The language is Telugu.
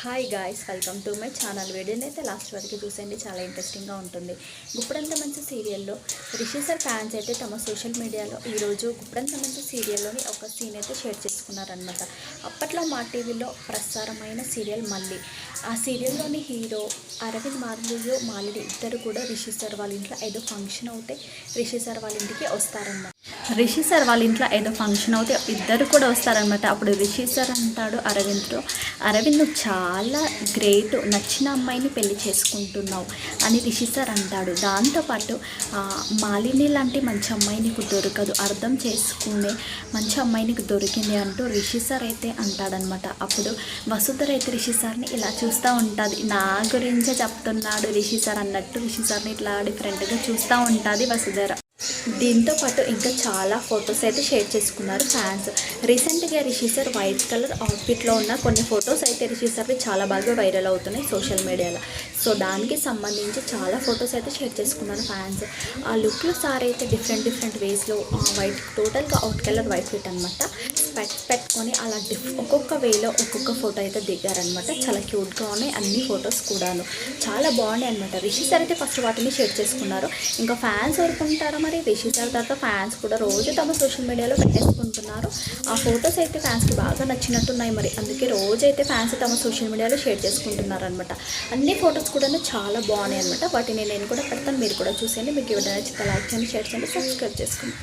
Hi guys, welcome to my channel. వీడియోని అయితే లాస్ట్ వరకు చూసేయండి, చాలా ఇంట్రెస్టింగ్గా ఉంటుంది. గుప్పుడంత మంచి సీరియల్లో రిషి సార్ ఫ్యాన్స్ అయితే తమ సోషల్ మీడియాలో ఈరోజు గుప్పుడంత మంచి సీరియల్లోని ఒక సీన్ అయితే షేర్ చేసుకున్నారనమాట. అప్పట్లో మా టీవీలో ప్రసారమైన సీరియల్ మళ్ళీ. ఆ సీరియల్లోని హీరో అరవింద్ మరియు మాలిని ఇద్దరు కూడా రిషి సార్ వాళ్ళ ఇంట్లో ఏదో ఫంక్షన్ అవుతే రిషి సార్ వాళ్ళ ఇంటికి వస్తారన్నమాట. రిషి సార్ వాళ్ళ ఇంట్లో ఏదో ఫంక్షన్ అవుతే ఇద్దరు కూడా వస్తారనమాట. అప్పుడు రిషి సార్ అంటాడు అరవింద్తో, అరవింద్ నువ్వు చాలా గ్రేట్, నచ్చిన అమ్మాయిని పెళ్లి చేసుకుంటున్నావు అని రిషి సార్ అంటాడు. దాంతోపాటు మాలిని లాంటి మంచి అమ్మాయి నీకు దొరకదు, అర్థం చేసుకునే మంచి అమ్మాయి నీకు దొరికింది అంటూ రిషి సార్ అయితే అంటాడనమాట. అప్పుడు వసుధర అయితే రిషి సార్ని ఇలా చూస్తూ ఉంటుంది. నా గురించే చెప్తున్నాడు రిషి సార్ అన్నట్టు రిషి సార్ని ఇట్లా డిఫరెంట్గా చూస్తూ ఉంటుంది వసుధర. దీంతో పాటు ఇంకా చాలా ఫొటోస్ అయితే షేర్ చేసుకున్నారు ఫ్యాన్స్. రీసెంట్గా రిషి సార్ వైట్ కలర్ అవుట్ఫిట్లో ఉన్న కొన్ని ఫొటోస్ అయితే రిషి సార్వి చాలా బాగా వైరల్ అవుతున్నాయి సోషల్ మీడియాలో. సో దానికి సంబంధించి చాలా ఫొటోస్ అయితే షేర్ చేసుకున్నారు ఫ్యాన్స్. ఆ లుక్లో సార్ అయితే డిఫరెంట్ వేస్లో వైట్, టోటల్గా అవుట్ కలర్ వైట్ ఫిట్ అనమాట, స్పెక్స్ పెట్టుకొని అలా ఒక్కొక్క వేలో ఒక్కొక్క ఫోటో అయితే దిగారనమాట. చాలా క్యూట్గా ఉన్నాయి అన్ని ఫొటోస్ కూడాను, చాలా బాగున్నాయి అనమాట. రిషి సార్ అయితే ఫస్ట్ వాటిని షేర్ చేసుకున్నారు. ఇంకా ఫ్యాన్స్ వరకుంటారో మరి రిషి సార్ తర్వాత ఫ్యాన్స్ కూడా రోజు తమ సోషల్ మీడియాలో పెట్టేసుకుంటున్నారు. ఆ ఫొటోస్ అయితే ఫ్యాన్స్కి బాగా నచ్చినట్టున్నాయి మరి, అందుకే రోజైతే ఫ్యాన్స్ తమ సోషల్ మీడియాలో షేర్ చేసుకుంటున్నారు అనమాట. అన్ని ఫొటోస్ కూడా చాలా బాగున్నాయి అనమాట. వాటిని నేను కూడా పెడతాను, మీరు కూడా చూసేయండి. మీకు ఎవరైనా నచ్చితే లైక్ చేయండి, షేర్ చేయండి, సబ్స్క్రైబ్ చేసుకోండి.